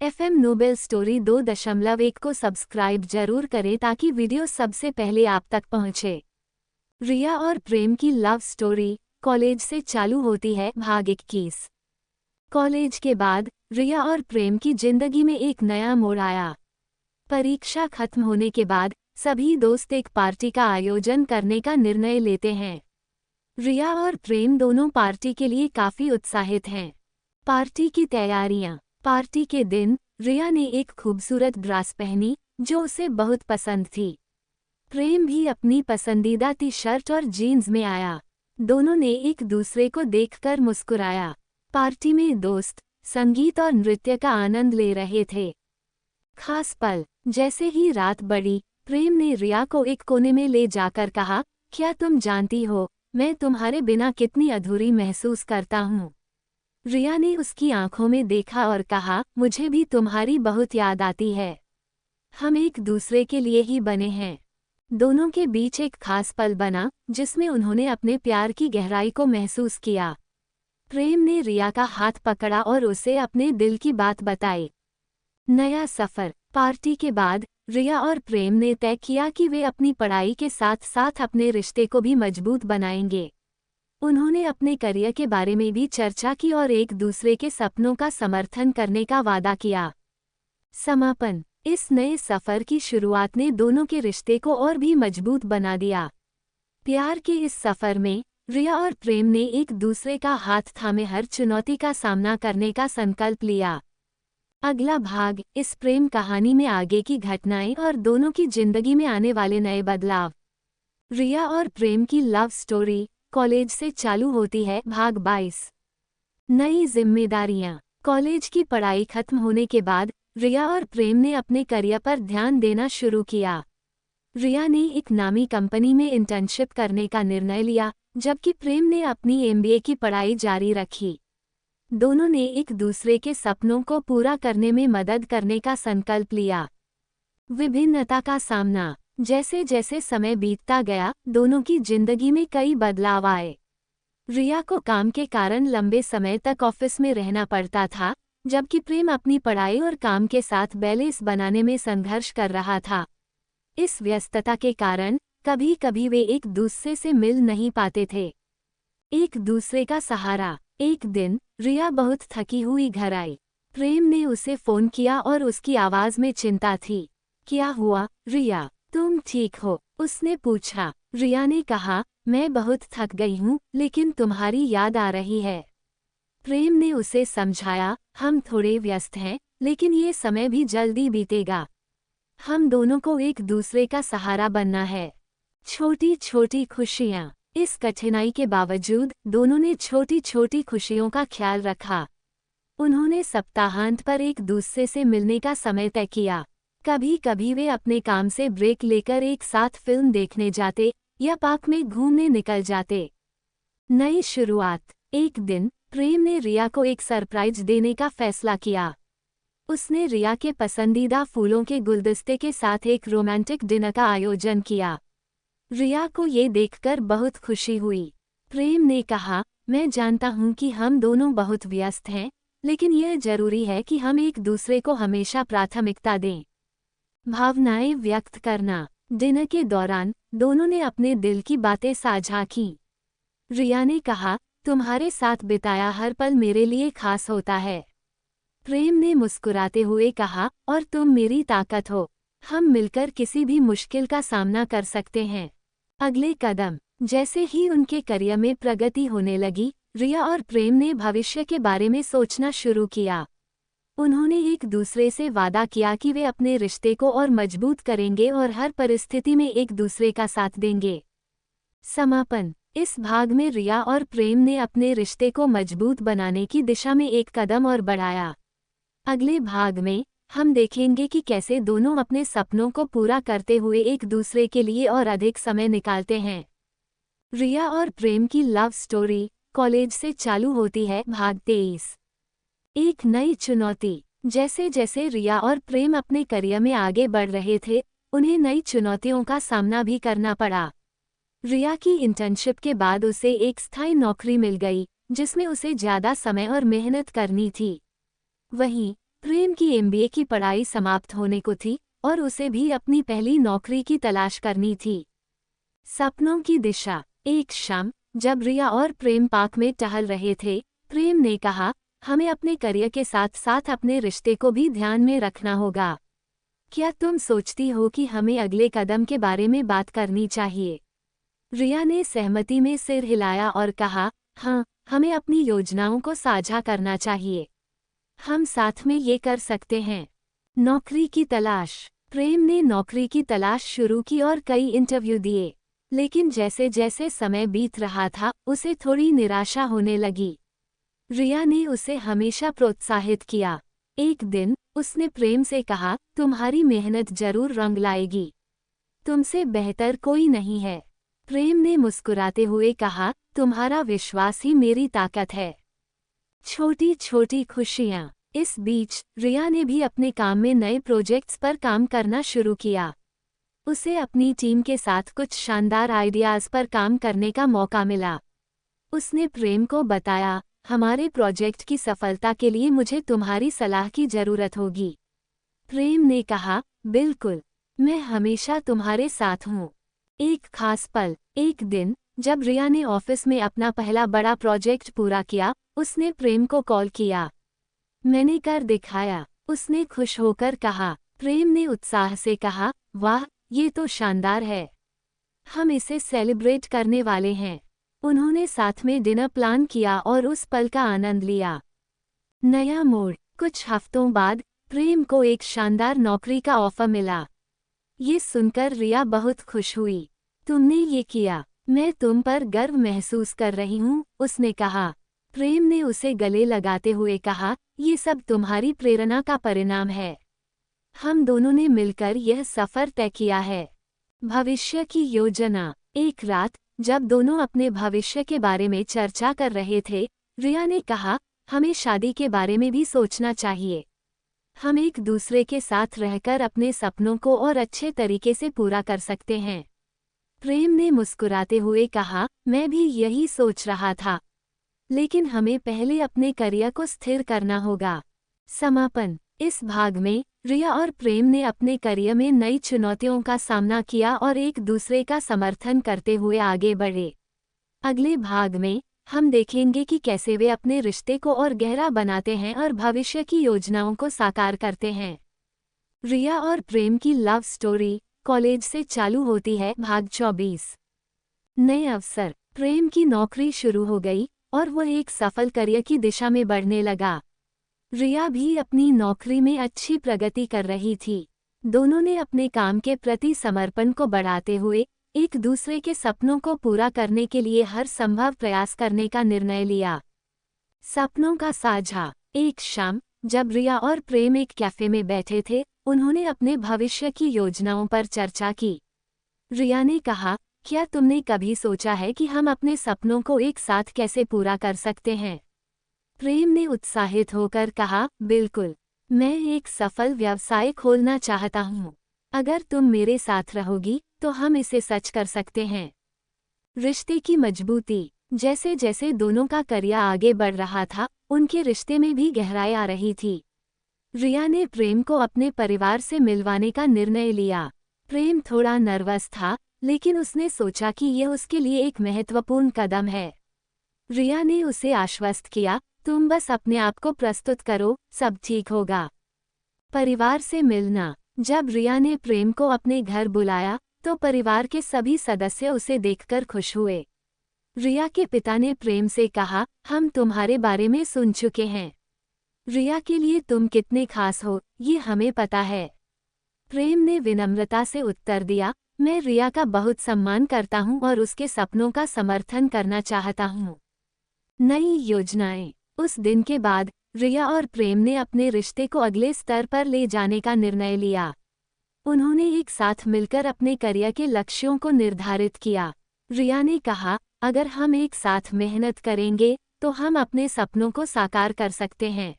FM Nobel story 2.1 को subscribe जरूर करें ताकि वीडियो सबसे पहले आप तक पहुंचे। रिया और प्रेम की लव स्टोरी कॉलेज से चालू होती है। भाग 21। कॉलेज के बाद रिया और प्रेम की जिंदगी में एक नया मोड़ आया। परीक्षा खत्म होने के बाद सभी दोस्त एक पार्टी का आयोजन करने का निर्णय लेते हैं। रिया और प्रेम दोनों पार्टी के लिए काफी उत्साहित हैं। पार्टी की तैयारियां। पार्टी के दिन रिया ने एक खूबसूरत ड्रेस पहनी जो उसे बहुत पसंद थी। प्रेम भी अपनी पसंदीदा टी शर्ट और जीन्स में आया। दोनों ने एक दूसरे को देखकर मुस्कुराया। पार्टी में दोस्त संगीत और नृत्य का आनंद ले रहे थे। खास पल। जैसे ही रात बढ़ी, प्रेम ने रिया को एक कोने में ले जाकर कहा, क्या तुम जानती हो, मैं तुम्हारे बिना कितनी अधूरी महसूस करता हूँ। रिया ने उसकी आंखों में देखा और कहा, मुझे भी तुम्हारी बहुत याद आती है। हम एक दूसरे के लिए ही बने हैं। दोनों के बीच एक खास पल बना जिसमें उन्होंने अपने प्यार की गहराई को महसूस किया। प्रेम ने रिया का हाथ पकड़ा और उसे अपने दिल की बात बताई। नया सफर। पार्टी के बाद रिया और प्रेम ने तय किया कि वे अपनी पढ़ाई के साथ साथ अपने रिश्ते को भी मजबूत बनाएंगे। उन्होंने अपने करियर के बारे में भी चर्चा की और एक दूसरे के सपनों का समर्थन करने का वादा किया। समापन। इस नए सफर की शुरुआत ने दोनों के रिश्ते को और भी मजबूत बना दिया। प्यार के इस सफर में रिया और प्रेम ने एक दूसरे का हाथ थामे हर चुनौती का सामना करने का संकल्प लिया। अगला भाग। इस प्रेम कहानी में आगे की घटनाएं और दोनों की जिंदगी में आने वाले नए बदलाव। रिया और प्रेम की लव स्टोरी कॉलेज से चालू होती है। भाग 22। नई जिम्मेदारियां। कॉलेज की पढ़ाई खत्म होने के बाद रिया और प्रेम ने अपने करियर पर ध्यान देना शुरू किया। रिया ने एक नामी कंपनी में इंटर्नशिप करने का निर्णय लिया, जबकि प्रेम ने अपनी MBA की पढ़ाई जारी रखी। दोनों ने एक दूसरे के सपनों को पूरा करने में मदद करने का संकल्प लिया। विभिन्नता का सामना। जैसे जैसे समय बीतता गया, दोनों की जिंदगी में कई बदलाव आए। रिया को काम के कारण लंबे समय तक ऑफिस में रहना पड़ता था, जबकि प्रेम अपनी पढ़ाई और काम के साथ बैलेंस बनाने में संघर्ष कर रहा था। इस व्यस्तता के कारण कभी कभी वे एक दूसरे से मिल नहीं पाते थे। एक दूसरे का सहारा। एक दिन रिया बहुत थकी हुई घर आई। प्रेम ने उसे फोन किया और उसकी आवाज में चिंता थी। क्या हुआ रिया, तुम ठीक हो? उसने पूछा। रिया ने कहा, मैं बहुत थक गई हूँ, लेकिन तुम्हारी याद आ रही है। प्रेम ने उसे समझाया, हम थोड़े व्यस्त हैं, लेकिन ये समय भी जल्दी बीतेगा। हम दोनों को एक दूसरे का सहारा बनना है। छोटी छोटी खुशियाँ। इस कठिनाई के बावजूद दोनों ने छोटी छोटी खुशियों का ख्याल रखा। उन्होंने सप्ताहांत पर एक दूसरे से मिलने का समय तय किया। कभी कभी वे अपने काम से ब्रेक लेकर एक साथ फिल्म देखने जाते या पार्क में घूमने निकल जाते। नई शुरुआत। एक दिन प्रेम ने रिया को एक सरप्राइज देने का फैसला किया। उसने रिया के पसंदीदा फूलों के गुलदस्ते के साथ एक रोमांटिक डिनर का आयोजन किया। रिया को ये देखकर बहुत खुशी हुई। प्रेम ने कहा, मैं जानता हूँ कि हम दोनों बहुत व्यस्त हैं, लेकिन यह जरूरी है कि हम एक दूसरे को हमेशा प्राथमिकता दें। भावनाएं व्यक्त करना। डिनर के दौरान दोनों ने अपने दिल की बातें साझा की। रिया ने कहा, तुम्हारे साथ बिताया हर पल मेरे लिए खास होता है। प्रेम ने मुस्कुराते हुए कहा, और तुम मेरी ताकत हो। हम मिलकर किसी भी मुश्किल का सामना कर सकते हैं। अगले कदम। जैसे ही उनके करियर में प्रगति होने लगी, रिया और प्रेम ने भविष्य के बारे में सोचना शुरू किया। उन्होंने एक दूसरे से वादा किया कि वे अपने रिश्ते को और मजबूत करेंगे और हर परिस्थिति में एक दूसरे का साथ देंगे। समापन। इस भाग में रिया और प्रेम ने अपने रिश्ते को मजबूत बनाने की दिशा में एक कदम और बढ़ाया। अगले भाग में हम देखेंगे कि कैसे दोनों अपने सपनों को पूरा करते हुए एक दूसरे के लिए और अधिक समय निकालते हैं। रिया और प्रेम की लव स्टोरी कॉलेज से चालू होती है। भाग 23। एक नई चुनौती। जैसे जैसे रिया और प्रेम अपने करियर में आगे बढ़ रहे थे, उन्हें नई चुनौतियों का सामना भी करना पड़ा। रिया की इंटर्नशिप के बाद उसे एक स्थायी नौकरी मिल गई, जिसमें उसे ज्यादा समय और मेहनत करनी थी। वहीं प्रेम की एमबीए की पढ़ाई समाप्त होने को थी और उसे भी अपनी पहली नौकरी की तलाश करनी थी। सपनों की दिशा। एक शाम जब रिया और प्रेम पार्क में टहल रहे थे, प्रेम ने कहा, हमें अपने करियर के साथ साथ अपने रिश्ते को भी ध्यान में रखना होगा। क्या तुम सोचती हो कि हमें अगले कदम के बारे में बात करनी चाहिए? रिया ने सहमति में सिर हिलाया और कहा, हाँ, हमें अपनी योजनाओं को साझा करना चाहिए। हम साथ में ये कर सकते हैं। नौकरी की तलाश। प्रेम ने नौकरी की तलाश शुरू की और कई इंटरव्यू दिए, लेकिन जैसे जैसे समय बीत रहा था उसे थोड़ी निराशा होने लगी। रिया ने उसे हमेशा प्रोत्साहित किया। एक दिन उसने प्रेम से कहा, तुम्हारी मेहनत जरूर रंग लाएगी। तुमसे बेहतर कोई नहीं है। प्रेम ने मुस्कुराते हुए कहा, तुम्हारा विश्वास ही मेरी ताकत है। छोटी छोटी खुशियाँ। इस बीच रिया ने भी अपने काम में नए प्रोजेक्ट्स पर काम करना शुरू किया। उसे अपनी टीम के साथ कुछ शानदार आइडियाज़ पर काम करने का मौका मिला। उसने प्रेम को बताया, हमारे प्रोजेक्ट की सफलता के लिए मुझे तुम्हारी सलाह की जरूरत होगी। प्रेम ने कहा, बिल्कुल, मैं हमेशा तुम्हारे साथ हूँ। एक खास पल। एक दिन जब रिया ने ऑफिस में अपना पहला बड़ा प्रोजेक्ट पूरा किया, उसने प्रेम को कॉल किया। मैंने कर दिखाया, उसने खुश होकर कहा। प्रेम ने उत्साह से कहा, वाह, ये तो शानदार है। हम इसे सेलिब्रेट करने वाले हैं। उन्होंने साथ में डिनर प्लान किया और उस पल का आनंद लिया। नया मोड़। कुछ हफ्तों बाद प्रेम को एक शानदार नौकरी का ऑफर मिला। ये सुनकर रिया बहुत खुश हुई। तुमने ये किया, मैं तुम पर गर्व महसूस कर रही हूँ, उसने कहा। प्रेम ने उसे गले लगाते हुए कहा, ये सब तुम्हारी प्रेरणा का परिणाम है। हम दोनों ने मिलकर यह सफर तय किया है। भविष्य की योजना। एक रात जब दोनों अपने भविष्य के बारे में चर्चा कर रहे थे, रिया ने कहा, हमें शादी के बारे में भी सोचना चाहिए। हम एक दूसरे के साथ रहकर अपने सपनों को और अच्छे तरीके से पूरा कर सकते हैं। प्रेम ने मुस्कुराते हुए कहा, मैं भी यही सोच रहा था, लेकिन हमें पहले अपने करियर को स्थिर करना होगा। समापन। इस भाग में रिया और प्रेम ने अपने करियर में नई चुनौतियों का सामना किया और एक दूसरे का समर्थन करते हुए आगे बढ़े। अगले भाग में हम देखेंगे कि कैसे वे अपने रिश्ते को और गहरा बनाते हैं और भविष्य की योजनाओं को साकार करते हैं। रिया और प्रेम की लव स्टोरी कॉलेज से चालू होती है। भाग 24। नए अवसर। प्रेम की नौकरी शुरू हो गई और वह एक सफल करियर की दिशा में बढ़ने लगा। रिया भी अपनी नौकरी में अच्छी प्रगति कर रही थी। दोनों ने अपने काम के प्रति समर्पण को बढ़ाते हुए एक दूसरे के सपनों को पूरा करने के लिए हर संभव प्रयास करने का निर्णय लिया। सपनों का साझा। एक शाम जब रिया और प्रेम एक कैफे में बैठे थे, उन्होंने अपने भविष्य की योजनाओं पर चर्चा की। रिया ने कहा, क्या तुमने कभी सोचा है कि हम अपने सपनों को एक साथ कैसे पूरा कर सकते हैं? प्रेम ने उत्साहित होकर कहा, बिल्कुल, मैं एक सफल व्यवसाय खोलना चाहता हूँ। अगर तुम मेरे साथ रहोगी तो हम इसे सच कर सकते हैं। रिश्ते की मजबूती। जैसे जैसे दोनों का करियर आगे बढ़ रहा था, उनके रिश्ते में भी गहराई आ रही थी। रिया ने प्रेम को अपने परिवार से मिलवाने का निर्णय लिया। प्रेम थोड़ा नर्वस था, लेकिन उसने सोचा कि यह उसके लिए एक महत्वपूर्ण कदम है। रिया ने उसे आश्वस्त किया, तुम बस अपने आप को प्रस्तुत करो, सब ठीक होगा। परिवार से मिलना। जब रिया ने प्रेम को अपने घर बुलाया तो परिवार के सभी सदस्य उसे देखकर खुश हुए। रिया के पिता ने प्रेम से कहा, हम तुम्हारे बारे में सुन चुके हैं। रिया के लिए तुम कितने खास हो, ये हमें पता है। प्रेम ने विनम्रता से उत्तर दिया, मैं रिया का बहुत सम्मान करता हूँ और उसके सपनों का समर्थन करना चाहता हूँ। नई योजनाएं। उस दिन के बाद रिया और प्रेम ने अपने रिश्ते को अगले स्तर पर ले जाने का निर्णय लिया। उन्होंने एक साथ मिलकर अपने करियर के लक्ष्यों को निर्धारित किया। रिया ने कहा, अगर हम एक साथ मेहनत करेंगे तो हम अपने सपनों को साकार कर सकते हैं।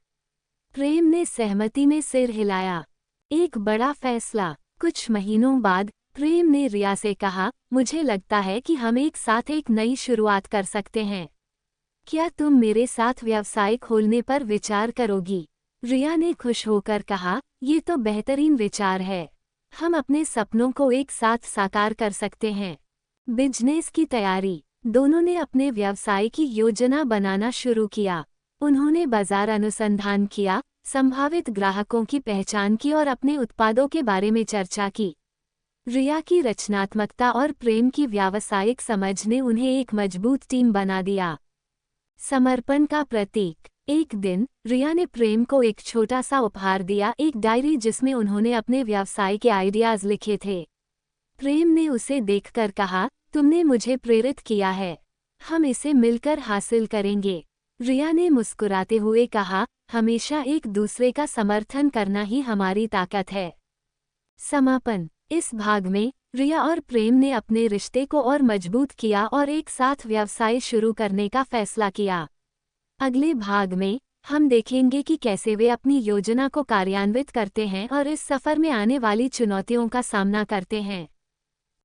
प्रेम ने सहमति में सिर हिलाया। एक बड़ा फैसला। कुछ महीनों बाद प्रेम ने रिया से कहा, मुझे लगता है कि हम एक साथ एक नई शुरुआत कर सकते हैं। क्या तुम मेरे साथ व्यवसाय खोलने पर विचार करोगी? रिया ने खुश होकर कहा, ये तो बेहतरीन विचार है। हम अपने सपनों को एक साथ साकार कर सकते हैं। बिजनेस की तैयारी। दोनों ने अपने व्यवसाय की योजना बनाना शुरू किया। उन्होंने बाजार अनुसंधान किया, संभावित ग्राहकों की पहचान की और अपने उत्पादों के बारे में चर्चा की। रिया की रचनात्मकता और प्रेम की व्यावसायिक समझ ने उन्हें एक मजबूत टीम बना दिया। समर्पण का प्रतीक। एक दिन रिया ने प्रेम को एक छोटा सा उपहार दिया, एक डायरी जिसमें उन्होंने अपने व्यवसाय के आइडियाज लिखे थे। प्रेम ने उसे देखकर कहा, तुमने मुझे प्रेरित किया है। हम इसे मिलकर हासिल करेंगे। रिया ने मुस्कुराते हुए कहा, हमेशा एक दूसरे का समर्थन करना ही हमारी ताकत है। समापन। इस भाग में रिया और प्रेम ने अपने रिश्ते को और मजबूत किया और एक साथ व्यवसाय शुरू करने का फैसला किया। अगले भाग में हम देखेंगे कि कैसे वे अपनी योजना को कार्यान्वित करते हैं और इस सफर में आने वाली चुनौतियों का सामना करते हैं।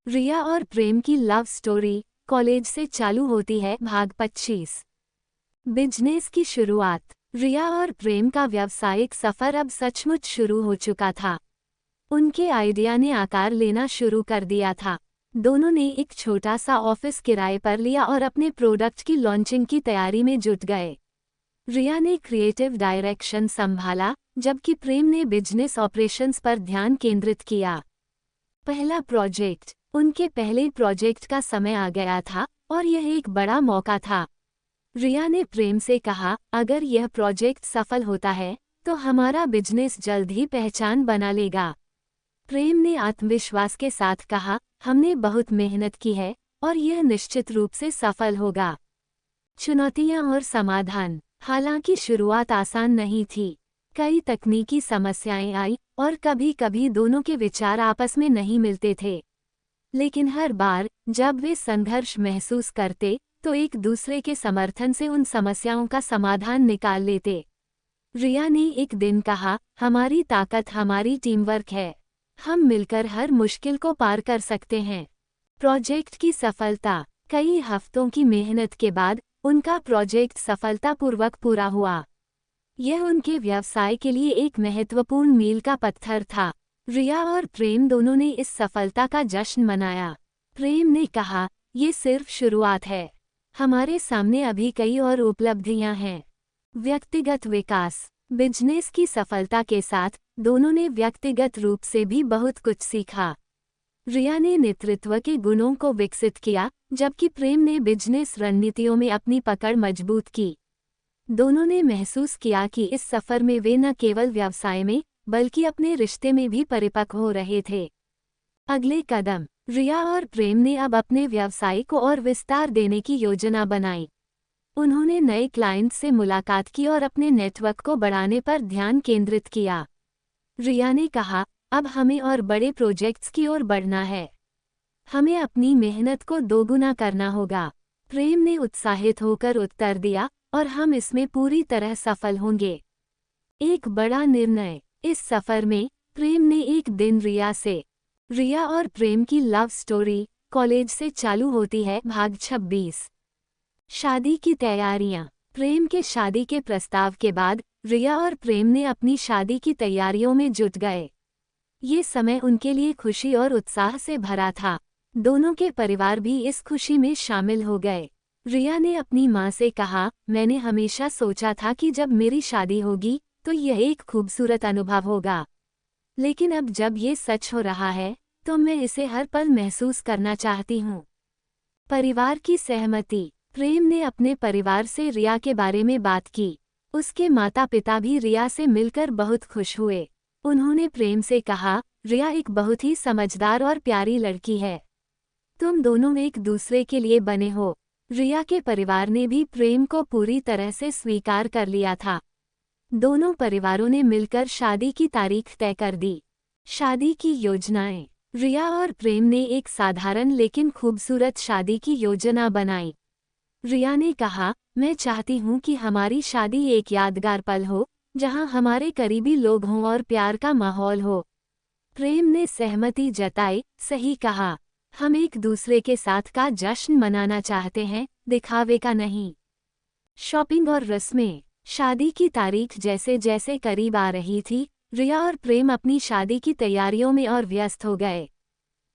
रिया और प्रेम की लव स्टोरी कॉलेज से चालू होती है। भाग 25। बिजनेस की शुरुआत। रिया और प्रेम का व्यावसायिक सफर अब सचमुच शुरू हो चुका था। उनके आइडिया ने आकार लेना शुरू कर दिया था। दोनों ने एक छोटा सा ऑफिस किराए पर लिया और अपने प्रोडक्ट की लॉन्चिंग की तैयारी में जुट गए। रिया ने क्रिएटिव डायरेक्शन संभाला, जबकि प्रेम ने बिजनेस ऑपरेशंस पर ध्यान केंद्रित किया। पहला प्रोजेक्ट। उनके पहले प्रोजेक्ट का समय आ गया था और यह एक बड़ा मौका था। रिया ने प्रेम से कहा, अगर यह प्रोजेक्ट सफल होता है तो हमारा बिजनेस जल्द ही पहचान बना लेगा। प्रेम ने आत्मविश्वास के साथ कहा, हमने बहुत मेहनत की है और यह निश्चित रूप से सफल होगा। चुनौतियां और समाधान। हालांकि शुरुआत आसान नहीं थी। कई तकनीकी समस्याएं आई और कभी-कभी दोनों के विचार आपस में नहीं मिलते थे। लेकिन हर बार जब वे संघर्ष महसूस करते तो एक दूसरे के समर्थन से उन समस्याओं का समाधान निकाल लेते। रिया ने एक दिन कहा, हमारी ताकत हमारी टीमवर्क है। हम मिलकर हर मुश्किल को पार कर सकते हैं। प्रोजेक्ट की सफलता। कई हफ्तों की मेहनत के बाद उनका प्रोजेक्ट सफलतापूर्वक पूरा हुआ। यह उनके व्यवसाय के लिए एक महत्वपूर्ण मील का पत्थर था। रिया और प्रेम दोनों ने इस सफलता का जश्न मनाया। प्रेम ने कहा, ये सिर्फ शुरुआत है। हमारे सामने अभी कई और उपलब्धियां हैं। व्यक्तिगत विकास। बिजनेस की सफलता के साथ दोनों ने व्यक्तिगत रूप से भी बहुत कुछ सीखा। रिया ने नेतृत्व के गुणों को विकसित किया, जबकि प्रेम ने बिजनेस रणनीतियों में अपनी पकड़ मजबूत की। दोनों ने महसूस किया कि इस सफर में वे न केवल व्यवसाय में बल्कि अपने रिश्ते में भी परिपक्व हो रहे थे। अगले कदम। रिया और प्रेम ने अब अपने व्यवसाय को और विस्तार देने की योजना बनाई। उन्होंने नए क्लाइंट से मुलाकात की और अपने नेटवर्क को बढ़ाने पर ध्यान केंद्रित किया। रिया ने कहा, अब हमें और बड़े प्रोजेक्ट्स की ओर बढ़ना है। हमें अपनी मेहनत को दोगुना करना होगा। प्रेम ने उत्साहित होकर उत्तर दिया, और हम इसमें पूरी तरह सफल होंगे। एक बड़ा निर्णय। इस सफर में प्रेम ने एक दिन रिया और प्रेम की लव स्टोरी कॉलेज से चालू होती है। भाग 26। शादी की तैयारियां। प्रेम के शादी के प्रस्ताव के बाद रिया और प्रेम ने अपनी शादी की तैयारियों में जुट गए। ये समय उनके लिए खुशी और उत्साह से भरा था। दोनों के परिवार भी इस खुशी में शामिल हो गए। रिया ने अपनी मां से कहा, मैंने हमेशा सोचा था कि जब मेरी शादी होगी तो यह एक खूबसूरत अनुभव होगा, लेकिन अब जब ये सच हो रहा है तो मैं इसे हर पल महसूस करना चाहती हूँ। परिवार की सहमति। प्रेम ने अपने परिवार से रिया के बारे में बात की। उसके माता पिता भी रिया से मिलकर बहुत खुश हुए। उन्होंने प्रेम से कहा, रिया एक बहुत ही समझदार और प्यारी लड़की है। तुम दोनों एक दूसरे के लिए बने हो। रिया के परिवार ने भी प्रेम को पूरी तरह से स्वीकार कर लिया था। दोनों परिवारों ने मिलकर शादी की तारीख तय कर दी। शादी की योजनाएं। रिया और प्रेम ने एक साधारण लेकिन खूबसूरत शादी की योजना बनाई। रिया ने कहा, मैं चाहती हूँ कि हमारी शादी एक यादगार पल हो, जहाँ हमारे करीबी लोग हों और प्यार का माहौल हो। प्रेम ने सहमति जताई, सही कहा। हम एक दूसरे के साथ का जश्न मनाना चाहते हैं, दिखावे का नहीं। शॉपिंग और रस्में। शादी की तारीख जैसे जैसे करीब आ रही थी, रिया और प्रेम अपनी शादी की तैयारियों में और व्यस्त हो गए।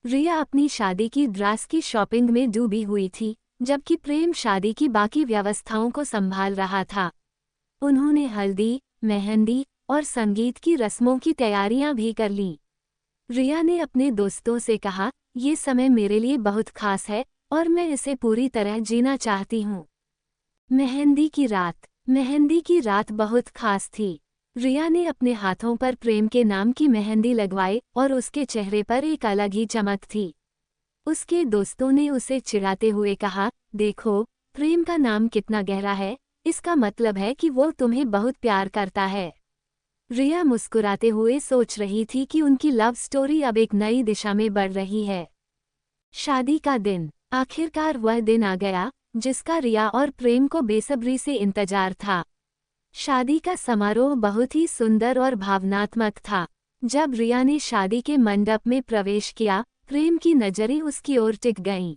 रिया अपनी शादी की ड्रेस की शॉपिंग में डूबी हुई थी, जबकि प्रेम शादी की बाकी व्यवस्थाओं को संभाल रहा था। उन्होंने हल्दी, मेहंदी और संगीत की रस्मों की तैयारियां भी कर लीं। रिया ने अपने दोस्तों से कहा, ये समय मेरे लिए बहुत खास है और मैं इसे पूरी तरह जीना चाहती हूँ। मेहंदी की रात बहुत खास थी। रिया ने अपने हाथों पर प्रेम के नाम की मेहंदी लगवाई और उसके चेहरे पर एक अलग ही चमक थी। उसके दोस्तों ने उसे चिढ़ाते हुए कहा, देखो, प्रेम का नाम कितना गहरा है, इसका मतलब है कि वो तुम्हें बहुत प्यार करता है। रिया मुस्कुराते हुए सोच रही थी कि उनकी लव स्टोरी अब एक नई दिशा में बढ़ रही है। शादी का दिन। आखिरकार वह दिन आ गया जिसका रिया और प्रेम को बेसब्री से इंतजार था। शादी का समारोह बहुत ही सुंदर और भावनात्मक था। जब रिया ने शादी के मंडप में प्रवेश किया, प्रेम की नजरें उसकी ओर टिक गईं।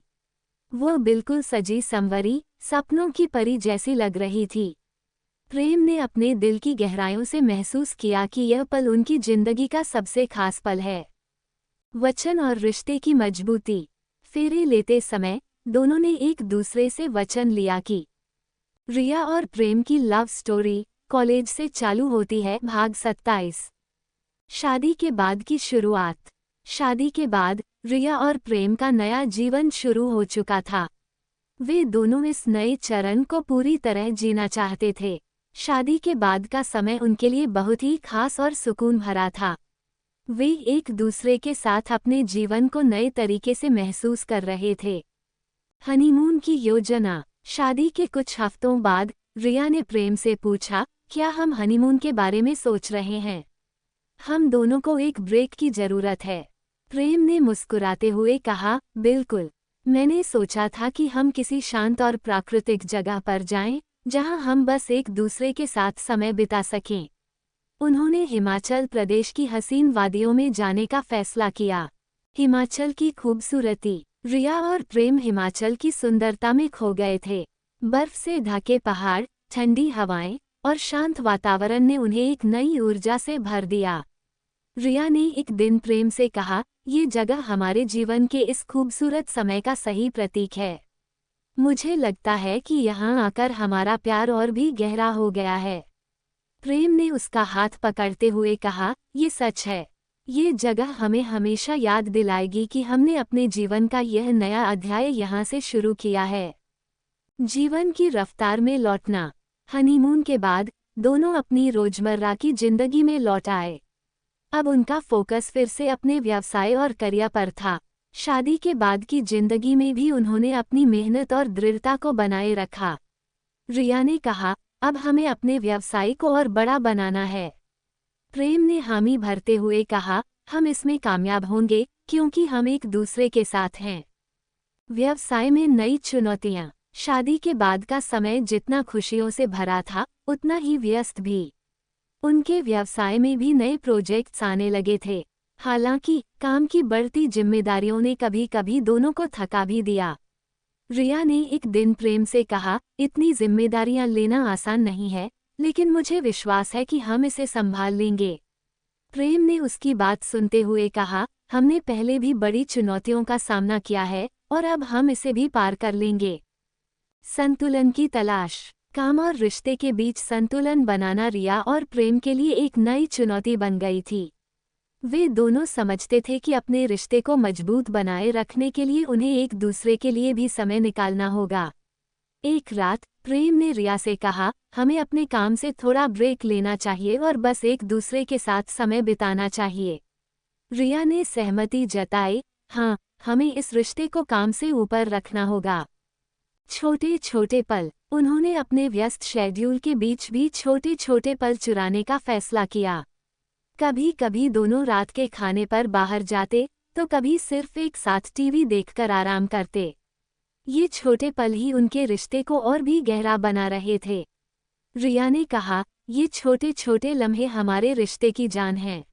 वो बिल्कुल सजी संवरी, सपनों की परी जैसी लग रही थी। प्रेम ने अपने दिल की गहराइयों से महसूस किया कि यह पल उनकी जिंदगी का सबसे खास पल है। वचन और रिश्ते की मजबूती। फेरे लेते समय दोनों ने एक दूसरे से वचन लिया कि रिया और प्रेम की लव स्टोरी कॉलेज से चालू होती है। भाग 27। शादी के बाद की शुरुआत। शादी के बाद रिया और प्रेम का नया जीवन शुरू हो चुका था। वे दोनों इस नए चरण को पूरी तरह जीना चाहते थे। शादी के बाद का समय उनके लिए बहुत ही खास और सुकून भरा था। वे एक दूसरे के साथ अपने जीवन को नए तरीके से महसूस कर रहे थे। हनीमून की योजना। शादी के कुछ हफ्तों बाद रिया ने प्रेम से पूछा, क्या हम हनीमून के बारे में सोच रहे हैं? हम दोनों को एक ब्रेक की जरूरत है। प्रेम ने मुस्कुराते हुए कहा, बिल्कुल। मैंने सोचा था कि हम किसी शांत और प्राकृतिक जगह पर जाएं, जहां हम बस एक दूसरे के साथ समय बिता सकें। उन्होंने हिमाचल प्रदेश की हसीन वादियों में जाने का फैसला किया। हिमाचल की खूबसूरती। रिया और प्रेम हिमाचल की सुंदरता में खो गए थे। बर्फ से ढके पहाड़, ठंडी हवाएं और शांत वातावरण ने उन्हें एक नई ऊर्जा से भर दिया। रिया ने एक दिन प्रेम से कहा, ये जगह हमारे जीवन के इस खूबसूरत समय का सही प्रतीक है। मुझे लगता है कि यहाँ आकर हमारा प्यार और भी गहरा हो गया है। प्रेम ने उसका हाथ पकड़ते हुए कहा, ये सच है। ये जगह हमें हमेशा याद दिलाएगी कि हमने अपने जीवन का यह नया अध्याय यहाँ से शुरू किया है। जीवन की रफ्तार में लौटना। हनीमून के बाद दोनों अपनी रोजमर्रा की जिंदगी में लौट आए। अब उनका फोकस फिर से अपने व्यवसाय और करियर पर था। शादी के बाद की जिंदगी में भी उन्होंने अपनी मेहनत और दृढ़ता को बनाए रखा। रिया ने कहा, अब हमें अपने व्यवसाय को और बड़ा बनाना है। प्रेम ने हामी भरते हुए कहा, हम इसमें कामयाब होंगे क्योंकि हम एक दूसरे के साथ हैं। व्यवसाय में नई चुनौतियां। शादी के बाद का समय जितना खुशियों से भरा था, उतना ही व्यस्त भी। उनके व्यवसाय में भी नए प्रोजेक्ट्स आने लगे थे। हालांकि काम की बढ़ती जिम्मेदारियों ने कभी कभी दोनों को थका भी दिया। रिया ने एक दिन प्रेम से कहा, इतनी जिम्मेदारियां लेना आसान नहीं है, लेकिन मुझे विश्वास है कि हम इसे संभाल लेंगे। प्रेम ने उसकी बात सुनते हुए कहा, हमने पहले भी बड़ी चुनौतियों का सामना किया है और अब हम इसे भी पार कर लेंगे। संतुलन की तलाश। काम और रिश्ते के बीच संतुलन बनाना रिया और प्रेम के लिए एक नई चुनौती बन गई थी। वे दोनों समझते थे कि अपने रिश्ते को मजबूत बनाए रखने के लिए उन्हें एक दूसरे के लिए भी समय निकालना होगा। एक रात प्रेम ने रिया से कहा, हमें अपने काम से थोड़ा ब्रेक लेना चाहिए और बस एक दूसरे के साथ समय बिताना चाहिए। रिया ने सहमति जताई, हाँ, हमें इस रिश्ते को काम से ऊपर रखना होगा। छोटे छोटे पल। उन्होंने अपने व्यस्त शेड्यूल के बीच भी छोटे छोटे पल चुराने का फैसला किया। कभी कभी दोनों रात के खाने पर बाहर जाते, तो कभी सिर्फ एक साथ टीवी देखकर आराम करते। ये छोटे पल ही उनके रिश्ते को और भी गहरा बना रहे थे। रिया ने कहा, ये छोटे छोटे लम्हे हमारे रिश्ते की जान हैं।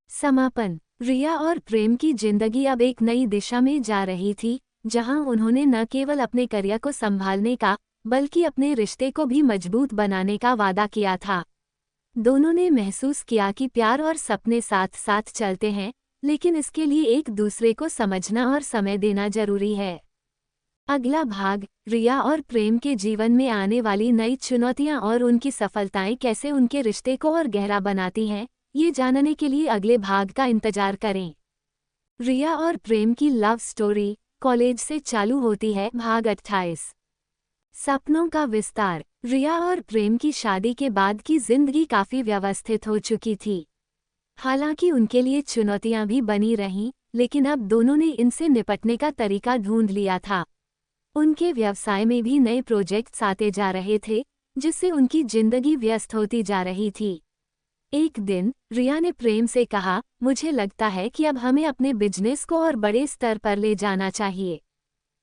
समापन। रिया और प्रेम की जिंदगी अब एक नई दिशा में जा रही थी, जहां उन्होंने न केवल अपने करियर को संभालने का, बल्कि अपने रिश्ते को भी मजबूत बनाने का वादा किया था। दोनों ने महसूस किया कि प्यार और सपने साथ साथ चलते हैं, लेकिन इसके लिए एक दूसरे को समझना और समय देना जरूरी है। अगला भाग, रिया और प्रेम के जीवन में आने वाली नई चुनौतियां और उनकी सफलताएं कैसे उनके रिश्ते को और गहरा बनाती हैं, ये जानने के लिए अगले भाग का इंतजार करें। रिया और प्रेम की लव स्टोरी कॉलेज से चालू होती है। भाग 28। सपनों का विस्तार। रिया और प्रेम की शादी के बाद की जिंदगी काफी व्यवस्थित हो चुकी थी। हालांकि उनके लिए चुनौतियां भी बनी रहीं, लेकिन अब दोनों ने इनसे निपटने का तरीका ढूंढ लिया था। उनके व्यवसाय में भी नए प्रोजेक्ट्स आते जा रहे थे, जिससे उनकी जिंदगी व्यस्त होती जा रही थी। एक दिन रिया ने प्रेम से कहा, मुझे लगता है कि अब हमें अपने बिजनेस को और बड़े स्तर पर ले जाना चाहिए।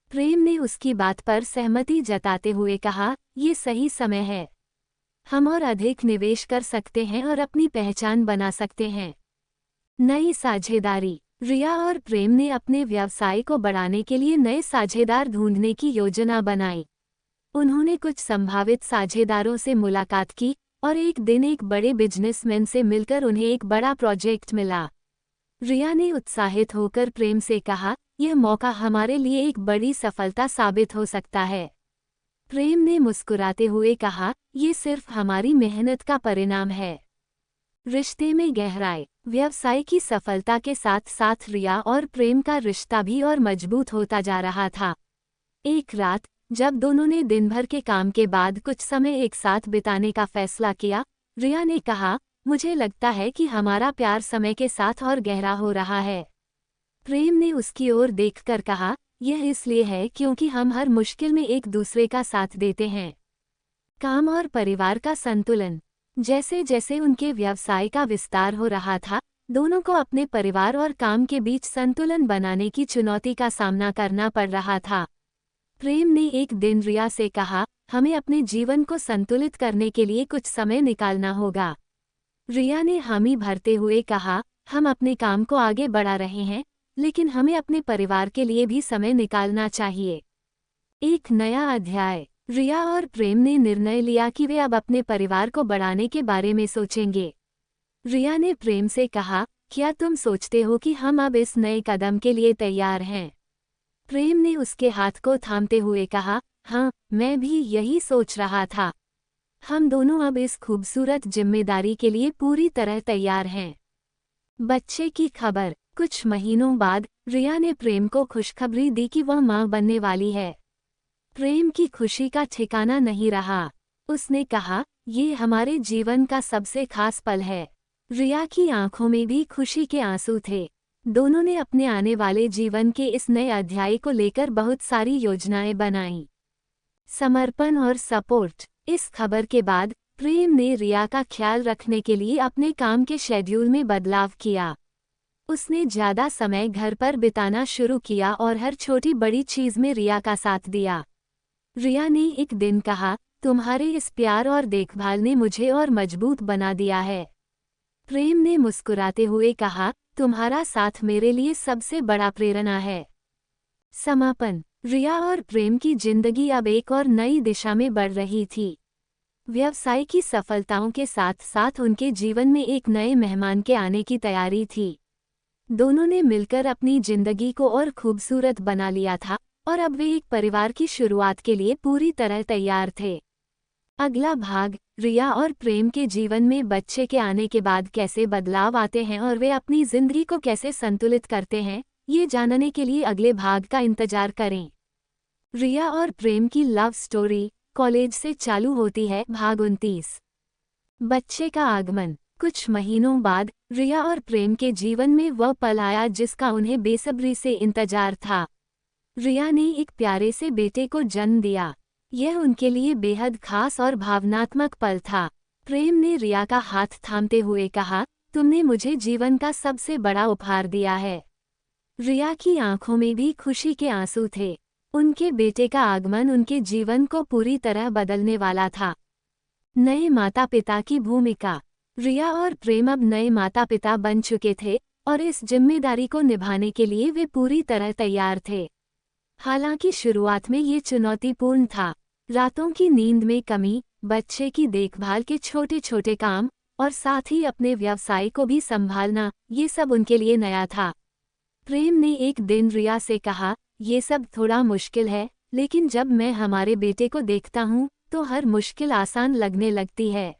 प्रेम ने उसकी बात पर सहमति जताते हुए कहा, ये सही समय है। हम और अधिक निवेश कर सकते हैं और अपनी पहचान बना सकते हैं। नई साझेदारी। रिया और प्रेम ने अपने व्यवसाय को बढ़ाने के लिए नए साझेदार ढूंढने की योजना बनाई। उन्होंने कुछ संभावित साझेदारों से मुलाकात की और एक दिन एक बड़े बिजनेसमैन से मिलकर उन्हें एक बड़ा प्रोजेक्ट मिला। रिया ने उत्साहित होकर प्रेम से कहा, यह मौका हमारे लिए एक बड़ी सफलता साबित हो सकता है। प्रेम ने मुस्कुराते हुए कहा, ये सिर्फ हमारी मेहनत का परिणाम है। रिश्ते में गहराई। व्यवसाय की सफलता के साथ साथ रिया और प्रेम का रिश्ता भी और मजबूत होता जा रहा था। एक रात जब दोनों ने दिन भर के काम के बाद कुछ समय एक साथ बिताने का फैसला किया, रिया ने कहा, मुझे लगता है कि हमारा प्यार समय के साथ और गहरा हो रहा है। प्रेम ने उसकी ओर देखकर कहा, यह इसलिए है क्योंकि हम हर मुश्किल में एक दूसरे का साथ देते हैं। काम और परिवार का संतुलन। जैसे जैसे उनके व्यवसाय का विस्तार हो रहा था, दोनों को अपने परिवार और काम के बीच संतुलन बनाने की चुनौती का सामना करना पड़ रहा था। प्रेम ने एक दिन रिया से कहा, हमें अपने जीवन को संतुलित करने के लिए कुछ समय निकालना होगा। रिया ने हामी भरते हुए कहा, हम अपने काम को आगे बढ़ा रहे हैं, लेकिन हमें अपने परिवार के लिए भी समय निकालना चाहिए। एक नया अध्याय। रिया और प्रेम ने निर्णय लिया कि वे अब अपने परिवार को बढ़ाने के बारे में सोचेंगे। रिया ने प्रेम से कहा, क्या तुम सोचते हो कि हम अब इस नए कदम के लिए तैयार हैं? प्रेम ने उसके हाथ को थामते हुए कहा, हाँ, मैं भी यही सोच रहा था। हम दोनों अब इस खूबसूरत जिम्मेदारी के लिए पूरी तरह तैयार हैं। बच्चे की खबर। कुछ महीनों बाद रिया ने प्रेम को खुशखबरी दी कि वह मां बनने वाली है। प्रेम की खुशी का ठिकाना नहीं रहा। उसने कहा, ये हमारे जीवन का सबसे खास पल है। रिया की आंखों में भी खुशी के आंसू थे। दोनों ने अपने आने वाले जीवन के इस नए अध्याय को लेकर बहुत सारी योजनाएं बनाईं। समर्पण और सपोर्ट। इस खबर के बाद प्रेम ने रिया का ख्याल रखने के लिए अपने काम के शेड्यूल में बदलाव किया। उसने ज्यादा समय घर पर बिताना शुरू किया और हर छोटी बड़ी चीज में रिया का साथ दिया। रिया ने एक दिन कहा, तुम्हारे इस प्यार और देखभाल ने मुझे और मजबूत बना दिया है। प्रेम ने मुस्कुराते हुए कहा, तुम्हारा साथ मेरे लिए सबसे बड़ा प्रेरणा है। समापन। रिया और प्रेम की जिंदगी अब एक और नई दिशा में बढ़ रही थी। व्यवसाय की सफलताओं के साथ साथ उनके जीवन में एक नए मेहमान के आने की तैयारी थी। दोनों ने मिलकर अपनी जिंदगी को और खूबसूरत बना लिया था और अब वे एक परिवार की शुरुआत के लिए पूरी तरह तैयार थे। अगला भाग, रिया और प्रेम के जीवन में बच्चे के आने के बाद कैसे बदलाव आते हैं और वे अपनी जिंदगी को कैसे संतुलित करते हैं, ये जानने के लिए अगले भाग का इंतजार करें। रिया और प्रेम की लव स्टोरी कॉलेज से चालू होती है। भाग 29। बच्चे का आगमन। कुछ महीनों बाद रिया और प्रेम के जीवन में वह पल आया जिसका उन्हें बेसब्री से इंतजार था। रिया ने एक प्यारे से बेटे को जन्म दिया। यह उनके लिए बेहद खास और भावनात्मक पल था। प्रेम ने रिया का हाथ थामते हुए कहा, तुमने मुझे जीवन का सबसे बड़ा उपहार दिया है। रिया की आंखों में भी खुशी के आंसू थे। उनके बेटे का आगमन उनके जीवन को पूरी तरह बदलने वाला था। नए माता पिता की भूमिका। रिया और प्रेम अब नए माता पिता बन चुके थे और इस जिम्मेदारी को निभाने के लिए वे पूरी तरह तैयार थे। हालांकि शुरुआत में ये चुनौतीपूर्ण था। रातों की नींद में कमी, बच्चे की देखभाल के छोटे छोटे काम और साथ ही अपने व्यवसाय को भी संभालना, ये सब उनके लिए नया था। प्रेम ने एक दिन रिया से कहा, ये सब थोड़ा मुश्किल है, लेकिन जब मैं हमारे बेटे को देखता हूँ तो हर मुश्किल आसान लगने लगती है।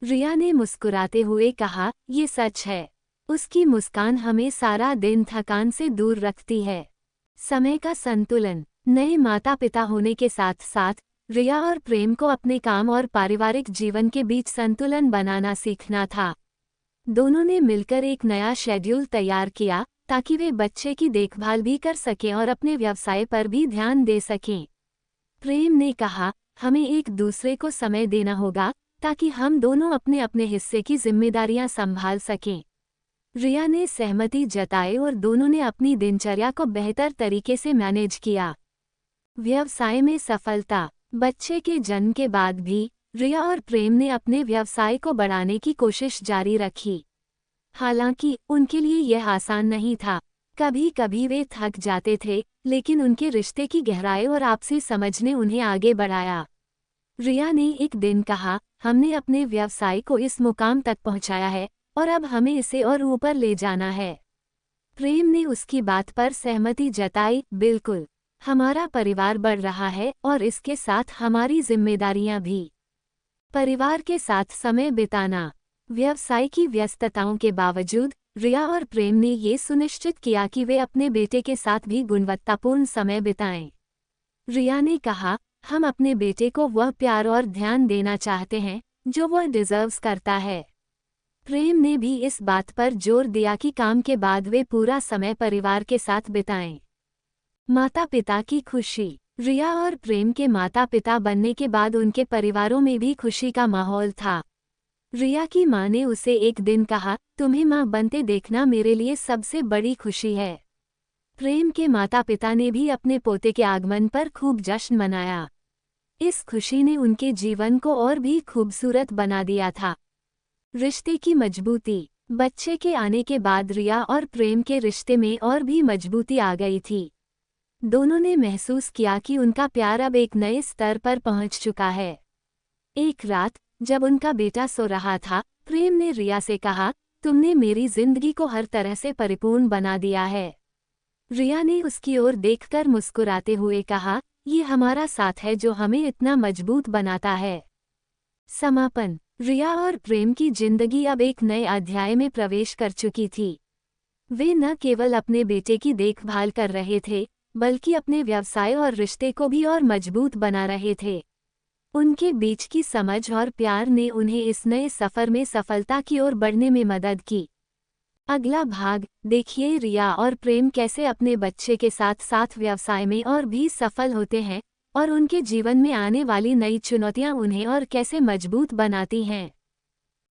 रिया ने मुस्कुराते हुए कहा, ये सच है। उसकी मुस्कान हमें सारा दिन थकान से दूर रखती है। समय का संतुलन। नए माता पिता होने के साथ साथ रिया और प्रेम को अपने काम और पारिवारिक जीवन के बीच संतुलन बनाना सीखना था। दोनों ने मिलकर एक नया शेड्यूल तैयार किया ताकि वे बच्चे की देखभाल भी कर सकें और अपने व्यवसाय पर भी ध्यान दे सकें। प्रेम ने कहा, हमें एक दूसरे को समय देना होगा ताकि हम दोनों अपने अपने हिस्से की जिम्मेदारियां संभाल सकें। रिया ने सहमति जताई और दोनों ने अपनी दिनचर्या को बेहतर तरीके से मैनेज किया। व्यवसाय में सफलता। बच्चे के जन्म के बाद भी रिया और प्रेम ने अपने व्यवसाय को बढ़ाने की कोशिश जारी रखी। हालांकि उनके लिए यह आसान नहीं था। कभी कभी वे थक जाते थे, लेकिन उनके रिश्ते की गहराई और आपसी समझ ने उन्हें आगे बढ़ाया। रिया ने एक दिन कहा, हमने अपने व्यवसाय को इस मुकाम तक पहुंचाया है और अब हमें इसे और ऊपर ले जाना है। प्रेम ने उसकी बात पर सहमति जताई, बिल्कुल, हमारा परिवार बढ़ रहा है और इसके साथ हमारी जिम्मेदारियां भी। परिवार के साथ समय बिताना। व्यवसाय की व्यस्तताओं के बावजूद रिया और प्रेम ने ये सुनिश्चित किया कि वे अपने बेटे के साथ भी गुणवत्तापूर्ण समय बिताएं। रिया ने कहा, हम अपने बेटे को वह प्यार और ध्यान देना चाहते हैं जो वह डिजर्व्स करता है। प्रेम ने भी इस बात पर जोर दिया कि काम के बाद वे पूरा समय परिवार के साथ बिताएं। माता पिता की खुशी। रिया और प्रेम के माता पिता बनने के बाद उनके परिवारों में भी खुशी का माहौल था। रिया की मां ने उसे एक दिन कहा, तुम्हें मां बनते देखना मेरे लिए सबसे बड़ी खुशी है। प्रेम के माता पिता ने भी अपने पोते के आगमन पर खूब जश्न मनाया। इस खुशी ने उनके जीवन को और भी खूबसूरत बना दिया था। रिश्ते की मजबूती। बच्चे के आने के बाद रिया और प्रेम के रिश्ते में और भी मजबूती आ गई थी। दोनों ने महसूस किया कि उनका प्यार अब एक नए स्तर पर पहुंच चुका है। एक रात जब उनका बेटा सो रहा था, प्रेम ने रिया से कहा, तुमने मेरी जिंदगी को हर तरह से परिपूर्ण बना दिया है। रिया ने उसकी ओर देखकर मुस्कुराते हुए कहा, ये हमारा साथ है जो हमें इतना मजबूत बनाता है। समापन। रिया और प्रेम की जिंदगी अब एक नए अध्याय में प्रवेश कर चुकी थी। वे न केवल अपने बेटे की देखभाल कर रहे थे, बल्कि अपने व्यवसाय और रिश्ते को भी और मजबूत बना रहे थे। उनके बीच की समझ और प्यार ने उन्हें इस नए सफर में सफलता की ओर बढ़ने में मदद की। अगला भाग देखिए, रिया और प्रेम कैसे अपने बच्चे के साथ साथ व्यवसाय में और भी सफल होते हैं और उनके जीवन में आने वाली नई चुनौतियां उन्हें और कैसे मजबूत बनाती हैं।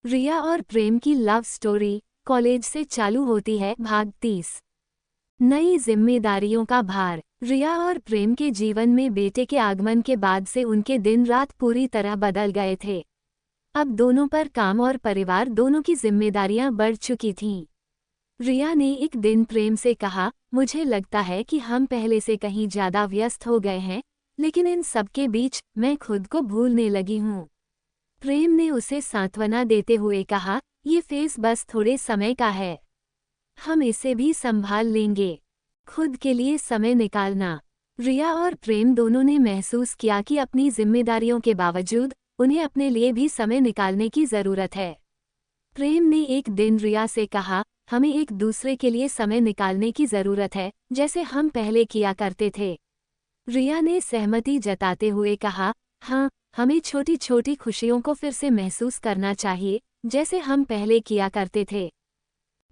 रिया और प्रेम की लव स्टोरी कॉलेज से चालू होती है। भाग 30। नई जिम्मेदारियों का भार। रिया और प्रेम के जीवन में बेटे के आगमन के बाद से उनके दिन रात पूरी तरह बदल गए थे। अब दोनों पर काम और परिवार दोनों की जिम्मेदारियां बढ़ चुकी थीं। रिया ने एक दिन प्रेम से कहा, मुझे लगता है कि हम पहले से कहीं ज्यादा व्यस्त हो गए हैं, लेकिन इन सब के बीच मैं खुद को भूलने लगी हूँ। प्रेम ने उसे सांत्वना देते हुए कहा, ये फेज बस थोड़े समय का है, हम इसे भी संभाल लेंगे। खुद के लिए समय निकालना। रिया और प्रेम दोनों ने महसूस किया कि अपनी जिम्मेदारियों के बावजूद उन्हें अपने लिए भी समय निकालने की जरूरत है। प्रेम ने एक दिन रिया से कहा, हमें एक दूसरे के लिए समय निकालने की जरूरत है, जैसे हम पहले किया करते थे। रिया ने सहमति जताते हुए कहा, हाँ, हमें छोटी छोटी खुशियों को फिर से महसूस करना चाहिए, जैसे हम पहले किया करते थे।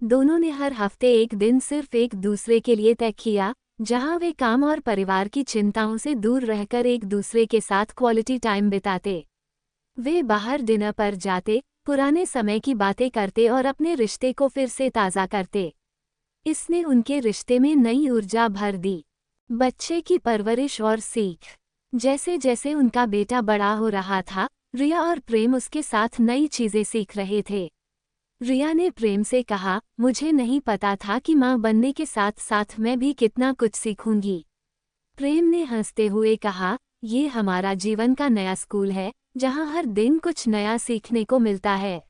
दोनों ने हर हफ्ते एक दिन सिर्फ एक दूसरे के लिए तय किया, जहां वे काम और परिवार की चिंताओं से दूर रहकर एक दूसरे के साथ क्वालिटी टाइम बिताते। वे बाहर डिनर पर जाते, पुराने समय की बातें करते और अपने रिश्ते को फिर से ताज़ा करते। इसने उनके रिश्ते में नई ऊर्जा भर दी। बच्चे की परवरिश और सीख। जैसे जैसे उनका बेटा बड़ा हो रहा था, रिया और प्रेम उसके साथ नई चीजें सीख रहे थे। रिया ने प्रेम से कहा, मुझे नहीं पता था कि मां बनने के साथ साथ मैं भी कितना कुछ सीखूंगी। प्रेम ने हंसते हुए कहा, ये हमारा जीवन का नया स्कूल है, जहाँ हर दिन कुछ नया सीखने को मिलता है।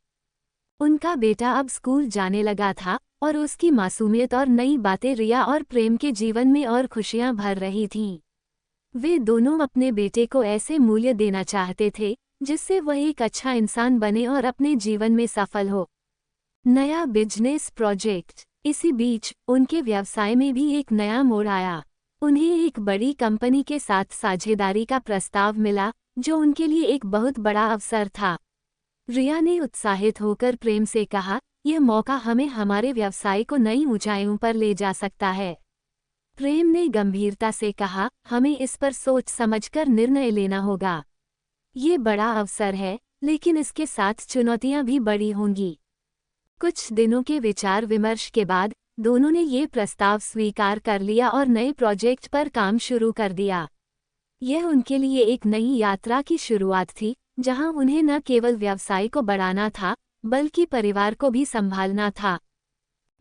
उनका बेटा अब स्कूल जाने लगा था और उसकी मासूमियत और नई बातें रिया और प्रेम के जीवन में और खुशियां भर रही थीं। वे दोनों अपने बेटे को ऐसे मूल्य देना चाहते थे जिससे वह एक अच्छा इंसान बने और अपने जीवन में सफल हो। नया बिजनेस प्रोजेक्ट। इसी बीच उनके व्यवसाय में भी एक नया मोड़ आया। उन्हें एक बड़ी कंपनी के साथ साझेदारी का प्रस्ताव मिला, जो उनके लिए एक बहुत बड़ा अवसर था। रिया ने उत्साहित होकर प्रेम से कहा, यह मौका हमें हमारे व्यवसाय को नई ऊंचाइयों पर ले जा सकता है। प्रेम ने गंभीरता से कहा, हमें इस पर सोच समझकर निर्णय लेना होगा। ये बड़ा अवसर है, लेकिन इसके साथ चुनौतियां भी बड़ी होंगी। कुछ दिनों के विचार विमर्श के बाद दोनों ने ये प्रस्ताव स्वीकार कर लिया और नए प्रोजेक्ट पर काम शुरू कर दिया। यह उनके लिए एक नई यात्रा की शुरुआत थी, जहां उन्हें न केवल व्यवसाय को बढ़ाना था, बल्कि परिवार को भी संभालना था।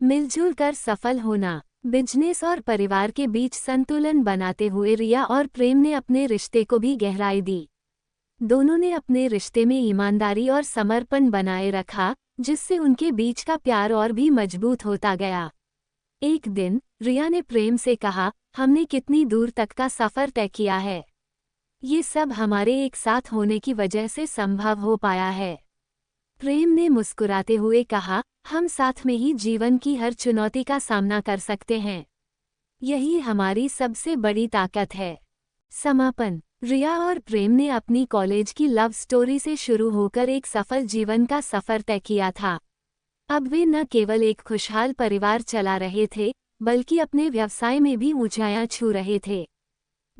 मिलजुल कर सफल होना। बिजनेस और परिवार के बीच संतुलन बनाते हुए रिया और प्रेम ने अपने रिश्ते को भी गहराई दी। दोनों ने अपने रिश्ते में ईमानदारी और समर्पण बनाए रखा, जिससे उनके बीच का प्यार और भी मजबूत होता गया। एक दिन रिया ने प्रेम से कहा, हमने कितनी दूर तक का सफर तय किया है। ये सब हमारे एक साथ होने की वजह से संभव हो पाया है। प्रेम ने मुस्कुराते हुए कहा, हम साथ में ही जीवन की हर चुनौती का सामना कर सकते हैं। यही हमारी सबसे बड़ी ताकत है। समापन। रिया और प्रेम ने अपनी कॉलेज की लव स्टोरी से शुरू होकर एक सफल जीवन का सफर तय किया था। अब वे न केवल एक खुशहाल परिवार चला रहे थे, बल्कि अपने व्यवसाय में भी ऊंचाइयां छू रहे थे।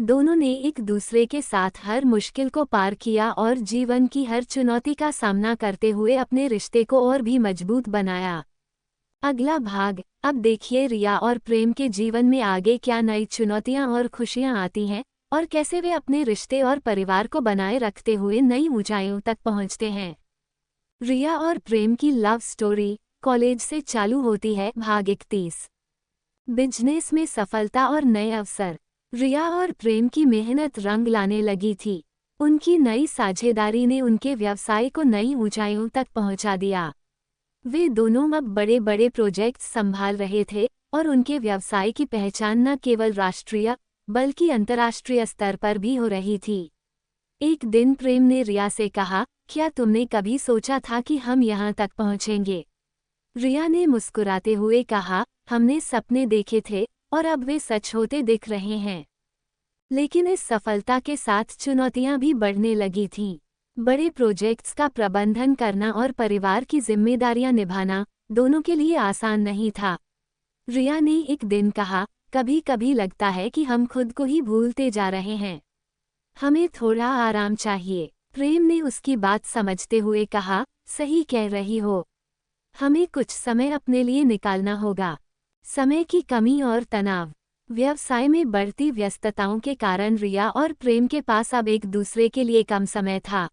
दोनों ने एक दूसरे के साथ हर मुश्किल को पार किया और जीवन की हर चुनौती का सामना करते हुए अपने रिश्ते को और भी मजबूत बनाया। अगला भाग। अब देखिए रिया और प्रेम के जीवन में आगे क्या नई चुनौतियां और खुशियां आती हैं, और कैसे वे अपने रिश्ते और परिवार को बनाए रखते हुए नई ऊंचाइयों तक पहुंचते हैं। रिया और प्रेम की लव स्टोरी कॉलेज से चालू होती है। भाग 31। बिजनेस में सफलता और नए अवसर। रिया और प्रेम की मेहनत रंग लाने लगी थी। उनकी नई साझेदारी ने उनके व्यवसाय को नई ऊंचाइयों तक पहुंचा दिया। वे दोनों अब बड़े बड़े प्रोजेक्ट संभाल रहे थे और उनके व्यवसाय की पहचान न केवल राष्ट्रीय बल्कि अंतर्राष्ट्रीय स्तर पर भी हो रही थी। एक दिन प्रेम ने रिया से कहा, क्या तुमने कभी सोचा था कि हम यहाँ तक पहुँचेंगे? रिया ने मुस्कुराते हुए कहा, हमने सपने देखे थे और अब वे सच होते दिख रहे हैं। लेकिन इस सफलता के साथ चुनौतियां भी बढ़ने लगी थीं। बड़े प्रोजेक्ट्स का प्रबंधन करना और परिवार की जिम्मेदारियां निभाना दोनों के लिए आसान नहीं था। रिया ने एक दिन कहा, कभी कभी लगता है कि हम खुद को ही भूलते जा रहे हैं। हमें थोड़ा आराम चाहिए। प्रेम ने उसकी बात समझते हुए कहा, सही कह रही हो। हमें कुछ समय अपने लिए निकालना होगा। समय की कमी और तनाव। व्यवसाय में बढ़ती व्यस्तताओं के कारण रिया और प्रेम के पास अब एक दूसरे के लिए कम समय था।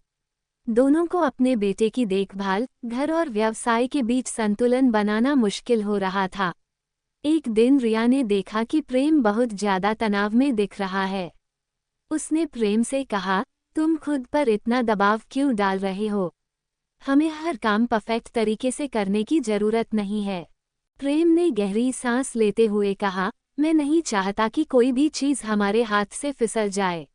दोनों को अपने बेटे की देखभाल, घर और व्यवसाय के बीच संतुलन बनाना मुश्किल हो रहा था। एक दिन रिया ने देखा कि प्रेम बहुत ज्यादा तनाव में दिख रहा है। उसने प्रेम से कहा, तुम खुद पर इतना दबाव क्यों डाल रहे हो? हमें हर काम परफेक्ट तरीके से करने की जरूरत नहीं है। प्रेम ने गहरी सांस लेते हुए कहा, मैं नहीं चाहता कि कोई भी चीज़ हमारे हाथ से फिसल जाए।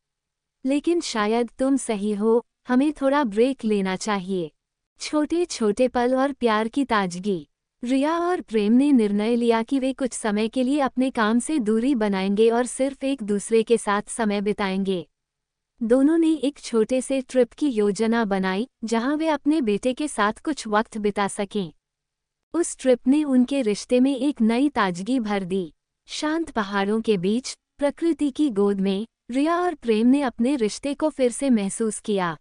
लेकिन शायद तुम सही हो, हमें थोड़ा ब्रेक लेना चाहिए। छोटे छोटे पल और प्यार की ताजगी। रिया और प्रेम ने निर्णय लिया कि वे कुछ समय के लिए अपने काम से दूरी बनाएंगे और सिर्फ एक दूसरे के साथ समय बिताएंगे। दोनों ने एक छोटे से ट्रिप की योजना बनाई, जहां वे अपने बेटे के साथ कुछ वक्त बिता सकें। उस ट्रिप ने उनके रिश्ते में एक नई ताजगी भर दी। शांत पहाड़ों के बीच, प्रकृति की गोद में, रिया और प्रेम ने अपने रिश्ते को फिर से महसूस किया।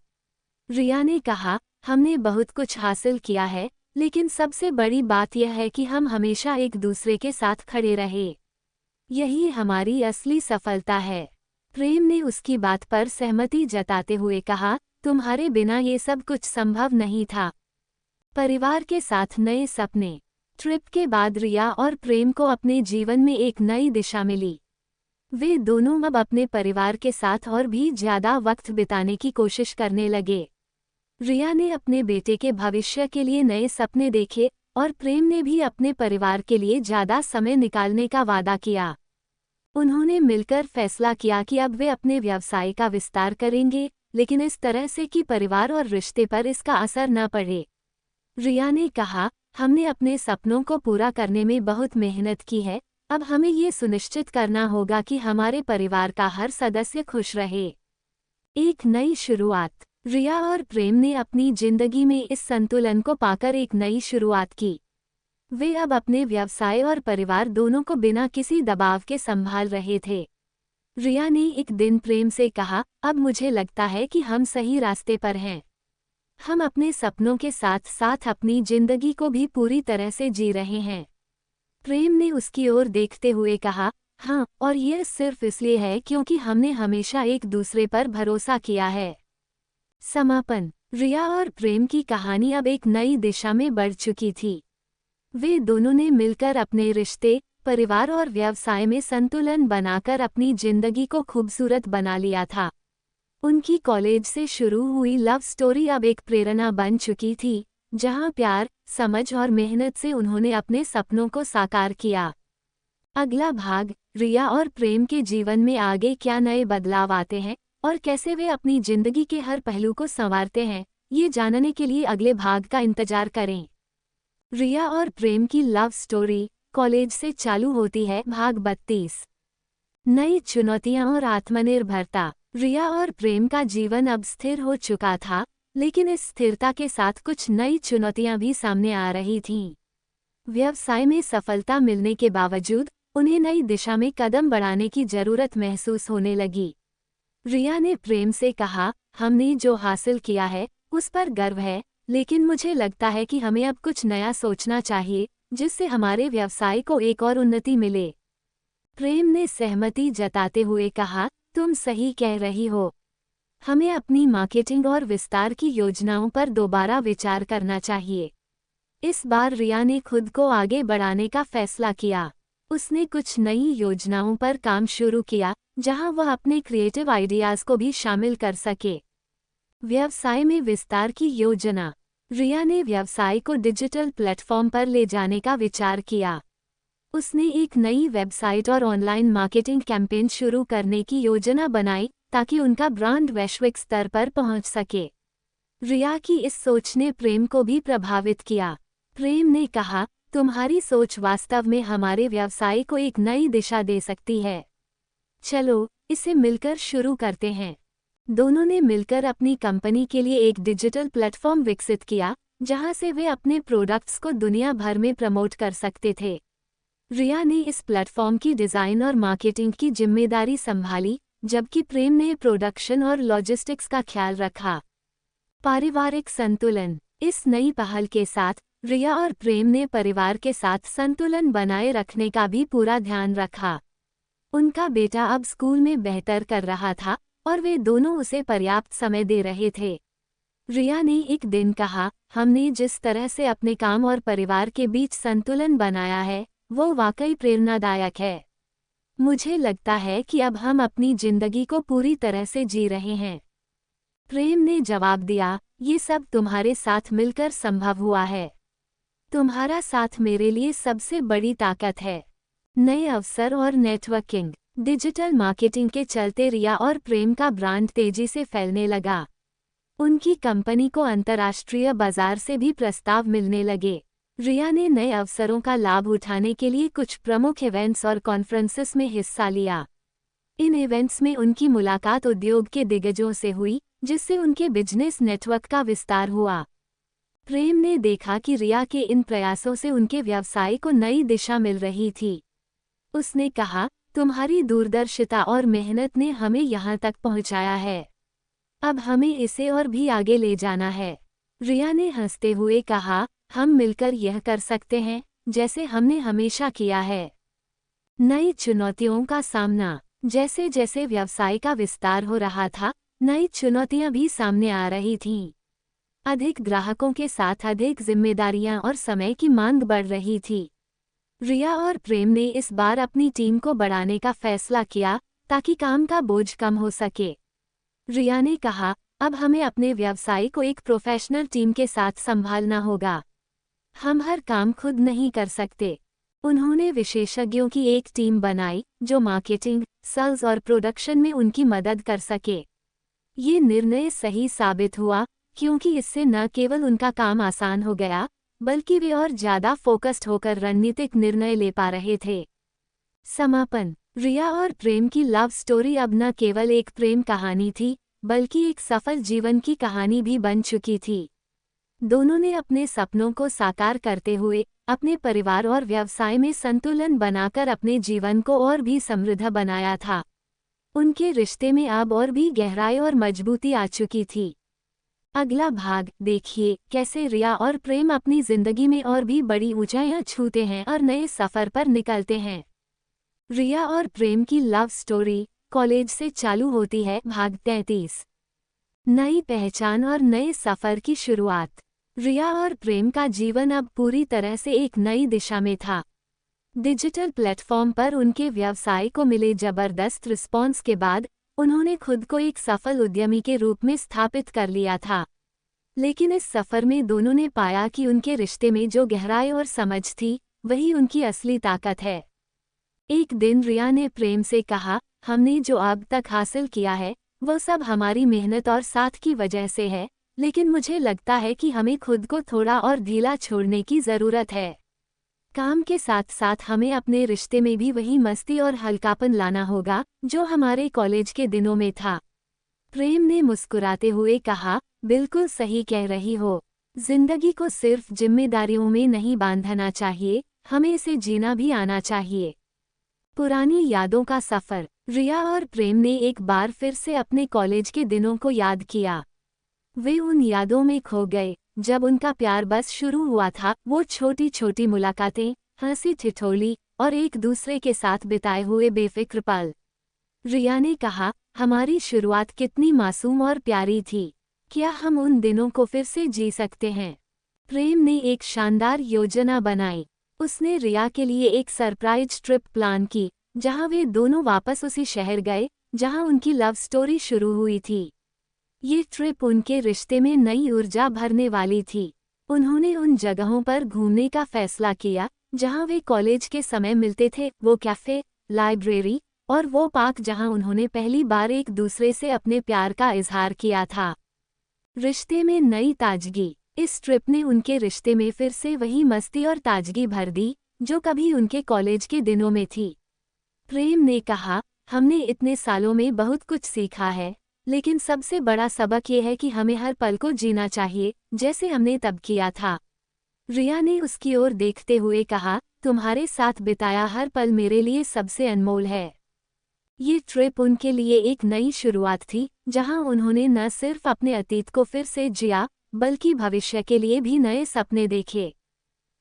रिया ने कहा, हमने बहुत कुछ हासिल किया है, लेकिन सबसे बड़ी बात यह है कि हम हमेशा एक दूसरे के साथ खड़े रहे। यही हमारी असली सफलता है। प्रेम ने उसकी बात पर सहमति जताते हुए कहा, तुम्हारे बिना ये सब कुछ संभव नहीं था। परिवार के साथ नए सपने। ट्रिप के बाद रिया और प्रेम को अपने जीवन में एक नई दिशा मिली। वे दोनों अब अपने परिवार के साथ और भी ज्यादा वक्त बिताने की कोशिश करने लगे। रिया ने अपने बेटे के भविष्य के लिए नए सपने देखे और प्रेम ने भी अपने परिवार के लिए ज्यादा समय निकालने का वादा किया। उन्होंने मिलकर फैसला किया कि अब वे अपने व्यवसाय का विस्तार करेंगे, लेकिन इस तरह से कि परिवार और रिश्ते पर इसका असर न पड़े। रिया ने कहा, हमने अपने सपनों को पूरा करने में बहुत मेहनत की है, अब हमें ये सुनिश्चित करना होगा कि हमारे परिवार का हर सदस्य खुश रहे। एक नई शुरुआत। रिया और प्रेम ने अपनी जिंदगी में इस संतुलन को पाकर एक नई शुरुआत की। वे अब अपने व्यवसाय और परिवार दोनों को बिना किसी दबाव के संभाल रहे थे। रिया ने एक दिन प्रेम से कहा, अब मुझे लगता है कि हम सही रास्ते पर हैं। हम अपने सपनों के साथ साथ अपनी जिंदगी को भी पूरी तरह से जी रहे हैं। प्रेम ने उसकी ओर देखते हुए कहा, हाँ, और यह सिर्फ इसलिए है क्योंकि हमने हमेशा एक दूसरे पर भरोसा किया है। समापन। रिया और प्रेम की कहानी अब एक नई दिशा में बढ़ चुकी थी। वे दोनों ने मिलकर अपने रिश्ते, परिवार और व्यवसाय में संतुलन बनाकर अपनी जिंदगी को खूबसूरत बना लिया था। उनकी कॉलेज से शुरू हुई लव स्टोरी अब एक प्रेरणा बन चुकी थी, जहां प्यार, समझ और मेहनत से उन्होंने अपने सपनों को साकार किया। अगला भाग, रिया और प्रेम के जीवन में आगे क्या नए बदलाव आते हैं और कैसे वे अपनी जिंदगी के हर पहलू को संवारते हैं, ये जानने के लिए अगले भाग का इंतजार करें। रिया और प्रेम की लव स्टोरी कॉलेज से चालू होती है। भाग 32। नई चुनौतियां और आत्मनिर्भरता। रिया और प्रेम का जीवन अब स्थिर हो चुका था, लेकिन इस स्थिरता के साथ कुछ नई चुनौतियां भी सामने आ रही थीं। व्यवसाय में सफलता मिलने के बावजूद उन्हें नई दिशा में कदम बढ़ाने की जरूरत महसूस होने लगी। रिया ने प्रेम से कहा, हमने जो हासिल किया है उस पर गर्व है, लेकिन मुझे लगता है कि हमें अब कुछ नया सोचना चाहिए, जिससे हमारे व्यवसाय को एक और उन्नति मिले। प्रेम ने सहमति जताते हुए कहा, तुम सही कह रही हो। हमें अपनी मार्केटिंग और विस्तार की योजनाओं पर दोबारा विचार करना चाहिए। इस बार रिया ने खुद को आगे बढ़ाने का फैसला किया। उसने कुछ नई योजनाओं पर काम शुरू किया, जहां वह अपने क्रिएटिव आइडियाज को भी शामिल कर सके। व्यवसाय में विस्तार की योजना। रिया ने व्यवसाय को डिजिटल प्लेटफॉर्म पर ले जाने का विचार किया। उसने एक नई वेबसाइट और ऑनलाइन मार्केटिंग कैंपेन शुरू करने की योजना बनाई, ताकि उनका ब्रांड वैश्विक स्तर पर पहुंच सके। रिया की इस सोच ने प्रेम को भी प्रभावित किया। प्रेम ने कहा, तुम्हारी सोच वास्तव में हमारे व्यवसाय को एक नई दिशा दे सकती है। चलो, इसे मिलकर शुरू करते हैं। दोनों ने मिलकर अपनी कंपनी के लिए एक डिजिटल प्लेटफॉर्म विकसित किया, जहां से वे अपने प्रोडक्ट्स को दुनिया भर में प्रमोट कर सकते थे। रिया ने इस प्लेटफॉर्म की डिज़ाइन और मार्केटिंग की जिम्मेदारी संभाली, जबकि प्रेम ने प्रोडक्शन और लॉजिस्टिक्स का ख्याल रखा। पारिवारिक संतुलन। इस नई पहल के साथ रिया और प्रेम ने परिवार के साथ संतुलन बनाए रखने का भी पूरा ध्यान रखा। उनका बेटा अब स्कूल में बेहतर कर रहा था और वे दोनों उसे पर्याप्त समय दे रहे थे। रिया ने एक दिन कहा, हमने जिस तरह से अपने काम और परिवार के बीच संतुलन बनाया है, वो वाकई प्रेरणादायक है। मुझे लगता है कि अब हम अपनी जिंदगी को पूरी तरह से जी रहे हैं। प्रेम ने जवाब दिया, ये सब तुम्हारे साथ मिलकर संभव हुआ है। तुम्हारा साथ मेरे लिए सबसे बड़ी ताकत है। नए अवसर और नेटवर्किंग। डिजिटल मार्केटिंग के चलते रिया और प्रेम का ब्रांड तेजी से फैलने लगा। उनकी कंपनी को अंतर्राष्ट्रीय बाजार से भी प्रस्ताव मिलने लगे। रिया ने नए अवसरों का लाभ उठाने के लिए कुछ प्रमुख इवेंट्स और कॉन्फ्रेंसेस में हिस्सा लिया। इन इवेंट्स में उनकी मुलाकात उद्योग के दिग्गजों से हुई, जिससे उनके बिजनेस नेटवर्क का विस्तार हुआ। प्रेम ने देखा कि रिया के इन प्रयासों से उनके व्यवसाय को नई दिशा मिल रही थी। उसने कहा, तुम्हारी दूरदर्शिता और मेहनत ने हमें यहाँ तक पहुँचाया है। अब हमें इसे और भी आगे ले जाना है। रिया ने हंसते हुए कहा, हम मिलकर यह कर सकते हैं, जैसे हमने हमेशा किया है। नई चुनौतियों का सामना। जैसे जैसे व्यवसाय का विस्तार हो रहा था, नई चुनौतियां भी सामने आ रही थीं। अधिक ग्राहकों के साथ अधिक जिम्मेदारियां और समय की मांग बढ़ रही थी। रिया और प्रेम ने इस बार अपनी टीम को बढ़ाने का फैसला किया ताकि काम का बोझ कम हो सके। रिया ने कहा, अब हमें अपने व्यवसाय को एक प्रोफेशनल टीम के साथ संभालना होगा। हम हर काम खुद नहीं कर सकते। उन्होंने विशेषज्ञों की एक टीम बनाई जो मार्केटिंग, सेल्स और प्रोडक्शन में उनकी मदद कर सके। ये निर्णय सही साबित हुआ क्योंकि इससे न केवल उनका काम आसान हो गया, बल्कि वे और ज़्यादा फोकस्ड होकर रणनीतिक निर्णय ले पा रहे थे। समापन। रिया और प्रेम की लव स्टोरी अब न केवल एक प्रेम कहानी थी, बल्कि एक सफल जीवन की कहानी भी बन चुकी थी। दोनों ने अपने सपनों को साकार करते हुए अपने परिवार और व्यवसाय में संतुलन बनाकर अपने जीवन को और भी समृद्ध बनाया था। उनके रिश्ते में अब और भी गहराई और मजबूती आ चुकी थी। अगला भाग देखिए कैसे रिया और प्रेम अपनी जिंदगी में और भी बड़ी ऊंचाइयां छूते हैं और नए सफर पर निकलते हैं। रिया और प्रेम की लव स्टोरी कॉलेज से चालू होती है। भाग 33। नई पहचान और नए सफर की शुरुआत। रिया और प्रेम का जीवन अब पूरी तरह से एक नई दिशा में था। डिजिटल प्लेटफॉर्म पर उनके व्यवसाय को मिले जबरदस्त रिस्पॉन्स के बाद उन्होंने खुद को एक सफल उद्यमी के रूप में स्थापित कर लिया था। लेकिन इस सफर में दोनों ने पाया कि उनके रिश्ते में जो गहराई और समझ थी, वही उनकी असली ताकत है। एक दिन रिया ने प्रेम से कहा, हमने जो अब तक हासिल किया है वो सब हमारी मेहनत और साथ की वजह से है, लेकिन मुझे लगता है कि हमें खुद को थोड़ा और ढीला छोड़ने की ज़रूरत है। काम के साथ साथ हमें अपने रिश्ते में भी वही मस्ती और हल्कापन लाना होगा जो हमारे कॉलेज के दिनों में था। प्रेम ने मुस्कुराते हुए कहा, बिल्कुल सही कह रही हो। जिंदगी को सिर्फ जिम्मेदारियों में नहीं बांधना चाहिए, हमें इसे जीना भी आना चाहिए। पुरानी यादों का सफर। रिया और प्रेम ने एक बार फिर से अपने कॉलेज के दिनों को याद किया। वे उन यादों में खो गए जब उनका प्यार बस शुरू हुआ था। वो छोटी छोटी मुलाकातें, हंसी ठिठोली और एक दूसरे के साथ बिताए हुए बेफिक्र पल। रिया ने कहा, हमारी शुरुआत कितनी मासूम और प्यारी थी। क्या हम उन दिनों को फिर से जी सकते हैं? प्रेम ने एक शानदार योजना बनाई। उसने रिया के लिए एक सरप्राइज ट्रिप प्लान की, जहां वे दोनों वापस उसी शहर गए जहां उनकी लव स्टोरी शुरू हुई थी। ये ट्रिप उनके रिश्ते में नई ऊर्जा भरने वाली थी। उन्होंने उन जगहों पर घूमने का फैसला किया जहां वे कॉलेज के समय मिलते थे, वो कैफ़े, लाइब्रेरी और वो पार्क जहां उन्होंने पहली बार एक दूसरे से अपने प्यार का इजहार किया था। रिश्ते में नई ताजगी। इस ट्रिप ने उनके रिश्ते में फिर से वही मस्ती और ताजगी भर दी जो कभी उनके कॉलेज के दिनों में थी। प्रेम ने कहा, हमने इतने सालों में बहुत कुछ सीखा है, लेकिन सबसे बड़ा सबक ये है कि हमें हर पल को जीना चाहिए जैसे हमने तब किया था। रिया ने उसकी ओर देखते हुए कहा, तुम्हारे साथ बिताया हर पल मेरे लिए सबसे अनमोल है। ये ट्रिप उनके लिए एक नई शुरुआत थी जहां उन्होंने न सिर्फ अपने अतीत को फिर से जिया, बल्कि भविष्य के लिए भी नए सपने देखे।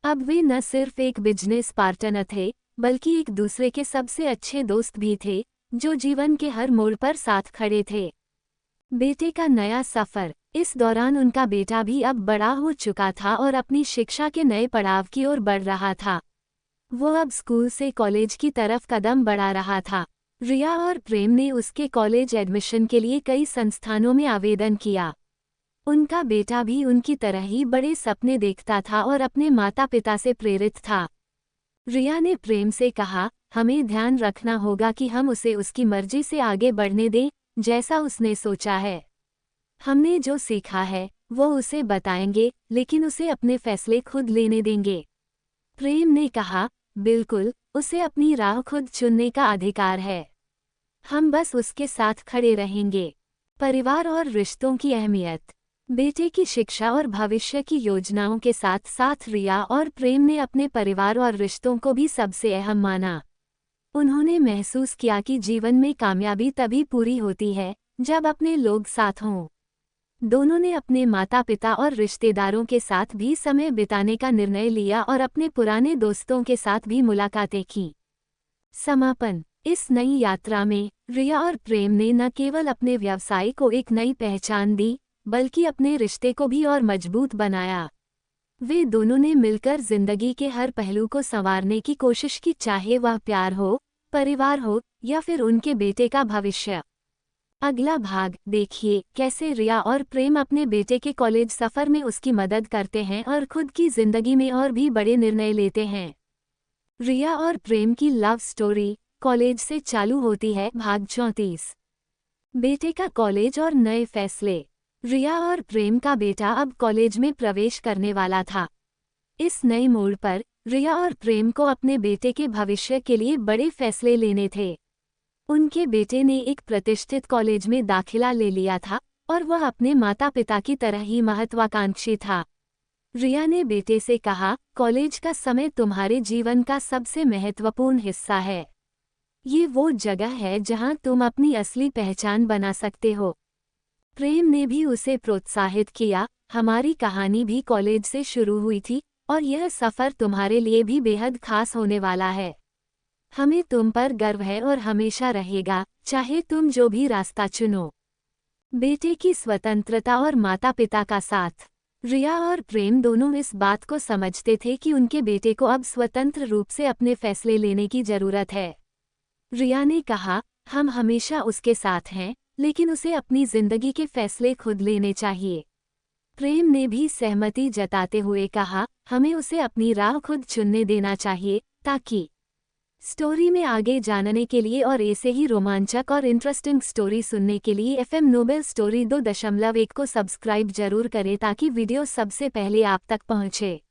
अब वे न सिर्फ एक बिजनेस पार्टनर थे, बल्कि एक दूसरे के सबसे अच्छे दोस्त भी थे जो जीवन के हर मोड़ पर साथ खड़े थे। बेटे का नया सफर। इस दौरान उनका बेटा भी अब बड़ा हो चुका था और अपनी शिक्षा के नए पड़ाव की ओर बढ़ रहा था। वो अब स्कूल से कॉलेज की तरफ कदम बढ़ा रहा था। रिया और प्रेम ने उसके कॉलेज एडमिशन के लिए कई संस्थानों में आवेदन किया। उनका बेटा भी उनकी तरह ही बड़े सपने देखता था और अपने माता पिता से प्रेरित था। रिया ने प्रेम से कहा, हमें ध्यान रखना होगा कि हम उसे उसकी मर्जी से आगे बढ़ने दें जैसा उसने सोचा है। हमने जो सीखा है वो उसे बताएंगे, लेकिन उसे अपने फैसले खुद लेने देंगे। प्रेम ने कहा, बिल्कुल, उसे अपनी राह खुद चुनने का अधिकार है। हम बस उसके साथ खड़े रहेंगे। परिवार और रिश्तों की अहमियत। बेटे की शिक्षा और भविष्य की योजनाओं के साथ साथ रिया और प्रेम ने अपने परिवार और रिश्तों को भी सबसे अहम माना। उन्होंने महसूस किया कि जीवन में कामयाबी तभी पूरी होती है जब अपने लोग साथ हों। दोनों ने अपने माता पिता और रिश्तेदारों के साथ भी समय बिताने का निर्णय लिया और अपने पुराने दोस्तों के साथ भी मुलाकातें की। समापन। इस नई यात्रा में रिया और प्रेम ने न केवल अपने व्यवसाय को एक नई पहचान दी, बल्कि अपने रिश्ते को भी और मजबूत बनाया। वे दोनों ने मिलकर जिंदगी के हर पहलू को संवारने की कोशिश की, चाहे वह प्यार हो, परिवार हो या फिर उनके बेटे का भविष्य। अगला भाग देखिए कैसे रिया और प्रेम अपने बेटे के कॉलेज सफर में उसकी मदद करते हैं और खुद की जिंदगी में और भी बड़े निर्णय लेते हैं। रिया और प्रेम की लव स्टोरी कॉलेज से चालू होती है। भाग 34। बेटे का कॉलेज और नए फैसले। रिया और प्रेम का बेटा अब कॉलेज में प्रवेश करने वाला था। इस नए मोड़ पर रिया और प्रेम को अपने बेटे के भविष्य के लिए बड़े फैसले लेने थे। उनके बेटे ने एक प्रतिष्ठित कॉलेज में दाखिला ले लिया था और वह अपने माता पिता की तरह ही महत्वाकांक्षी था। रिया ने बेटे से कहा, कॉलेज का समय तुम्हारे जीवन का सबसे महत्वपूर्ण हिस्सा है। ये वो जगह है जहां तुम अपनी असली पहचान बना सकते हो। प्रेम ने भी उसे प्रोत्साहित किया, हमारी कहानी भी कॉलेज से शुरू हुई थी और यह सफ़र तुम्हारे लिए भी बेहद खास होने वाला है। हमें तुम पर गर्व है और हमेशा रहेगा, चाहे तुम जो भी रास्ता चुनो। बेटे की स्वतंत्रता और माता पिता का साथ। रिया और प्रेम दोनों इस बात को समझते थे कि उनके बेटे को अब स्वतंत्र रूप से अपने फैसले लेने की जरूरत है। रिया ने कहा, हम हमेशा उसके साथ हैं, लेकिन उसे अपनी जिंदगी के फैसले खुद लेने चाहिए। प्रेम ने भी सहमति जताते हुए कहा, हमें उसे अपनी राह खुद चुनने देना चाहिए। ताकि स्टोरी में आगे जानने के लिए और ऐसे ही रोमांचक और इंटरेस्टिंग स्टोरी सुनने के लिए FM नोबेल स्टोरी 2.1 को सब्सक्राइब जरूर करें ताकि वीडियो सबसे पहले आप तक पहुंचे।